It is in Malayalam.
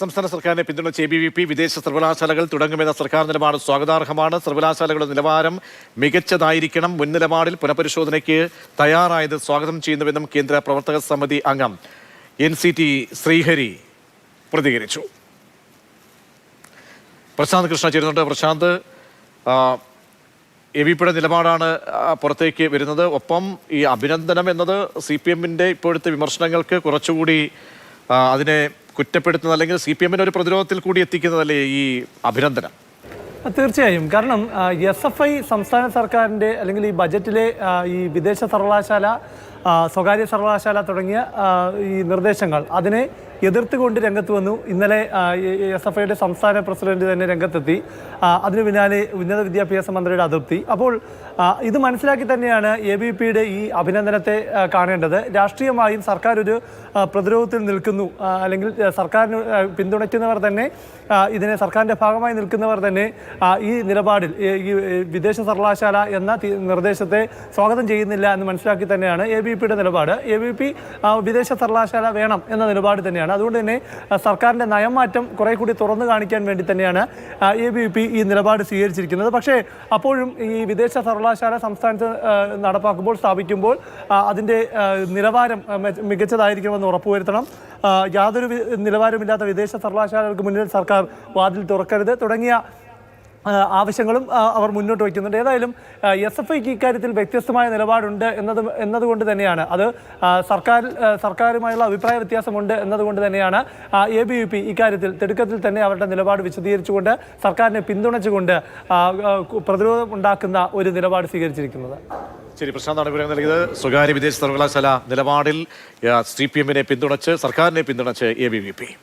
സംസ്ഥാന സർക്കാരിനെ പിന്തുണച്ച് ABVP വിദേശ സർവകലാശാലകൾ തുടങ്ങുമെന്ന സർക്കാർ നിലപാട് സ്വാഗതാർഹമാണ്. സർവകലാശാലകളുടെ നിലവാരം മികച്ചതായിരിക്കണം. മുൻ നിലപാടിൽ പുനഃപരിശോധനയ്ക്ക് തയ്യാറായത് സ്വാഗതം ചെയ്യുന്നുവെന്നും കേന്ദ്ര പ്രവർത്തക സമിതി അംഗം NCT ശ്രീഹരി പ്രതികരിച്ചു. പ്രശാന്ത് കൃഷ്ണ ചേരുന്നുണ്ട്. പ്രശാന്ത്, ABVPയുടെ നിലപാടാണ് പുറത്തേക്ക് വരുന്നത്. ഒപ്പം ഈ അഭിനന്ദനം എന്നത് CPM-ന്റെ ഇപ്പോഴത്തെ വിമർശനങ്ങൾക്ക് കുറച്ചുകൂടി അതിനെ കുറ്റപ്പെടുത്തുന്നത്, അല്ലെങ്കിൽ CPM-നെ ഒരു പ്രതിരോധത്തിൽ കൂടി എത്തിക്കുന്നതല്ലേ ഈ അഭിനന്ദനം? തീർച്ചയായും. കാരണം SFI സംസ്ഥാന സർക്കാരിൻ്റെ അല്ലെങ്കിൽ ഈ ബജറ്റിലെ ഈ വിദേശ സർവകലാശാല, സ്വകാര്യ സർവകലാശാല തുടങ്ങിയ ഈ നിർദ്ദേശങ്ങൾ അതിനെ എതിർത്തുകൊണ്ട് രംഗത്ത് വന്നു. ഇന്നലെ SFIയുടെ സംസ്ഥാന പ്രസിഡന്റ് തന്നെ രംഗത്തെത്തി. അതിനു പിന്നാലെ ഉന്നത വിദ്യാഭ്യാസ മന്ത്രിയുടെ അതൃപ്തി. അപ്പോൾ ഇത് മനസ്സിലാക്കി തന്നെയാണ് ABVPയുടെ ഈ അഭിനന്ദനത്തെ കാണേണ്ടത്. രാഷ്ട്രീയമായും സർക്കാർ ഒരു പ്രതിരോധത്തിൽ നിൽക്കുന്നു, അല്ലെങ്കിൽ സർക്കാരിന് പിന്തുണയ്ക്കുന്നവർ തന്നെ, ഇതിനെ സർക്കാരിൻ്റെ ഭാഗമായി നിൽക്കുന്നവർ തന്നെ ഈ നിലപാടിൽ ഈ വിദേശ സർവകലാശാല എന്ന നിർദ്ദേശത്തെ സ്വാഗതം ചെയ്യുന്നില്ല എന്ന് മനസ്സിലാക്കി തന്നെയാണ് ABVPയുടെ നിലപാട്. ABVP വിദേശ സർവകലാശാല വേണം എന്ന നിലപാട് തന്നെയാണ്. അതുകൊണ്ട് തന്നെ സർക്കാരിൻ്റെ നയമാറ്റം കുറെ കൂടി തുറന്നു കാണിക്കാൻ വേണ്ടി തന്നെയാണ് ABVP ഈ നിലപാട് സ്വീകരിച്ചിരിക്കുന്നത്. പക്ഷേ അപ്പോഴും ഈ വിദേശ സർവകലാശാല സംസ്ഥാനത്ത് നടപ്പാക്കുമ്പോൾ, സ്ഥാപിക്കുമ്പോൾ അതിൻ്റെ നിലവാരം മികച്ചതായിരിക്കുമെന്ന് ഉറപ്പുവരുത്തണം. യാതൊരു നിലവാരമില്ലാത്ത വിദേശ സർവകലാശാലകൾക്ക് മുന്നിൽ സർക്കാർ വാതിൽ തുറക്കരുത് തുടങ്ങിയ ആവശ്യങ്ങളും അവർ മുന്നോട്ട് വയ്ക്കുന്നുണ്ട്. ഏതായാലും SFIക്ക് ഇക്കാര്യത്തിൽ വ്യത്യസ്തമായ നിലപാടുണ്ട് എന്നതുകൊണ്ട് തന്നെയാണ്, അത് സർക്കാരുമായുള്ള അഭിപ്രായ വ്യത്യാസമുണ്ട് എന്നതുകൊണ്ട് തന്നെയാണ് ABVP ഇക്കാര്യത്തിൽ തിടുക്കത്തിൽ തന്നെ അവരുടെ നിലപാട് വിശദീകരിച്ചുകൊണ്ട് സർക്കാരിനെ പിന്തുണച്ചുകൊണ്ട് പ്രതിരോധം ഉണ്ടാക്കുന്ന ഒരു നിലപാട് സ്വീകരിച്ചിരിക്കുന്നത്. ശരി, പ്രശാന്താണ് വിവരം നൽകിയത്. സ്വകാര്യ വിദേശ സർവകലാശാല നിലപാടിൽ CPM-നെ പിന്തുണച്ച്, സർക്കാരിനെ പിന്തുണച്ച് ABVP.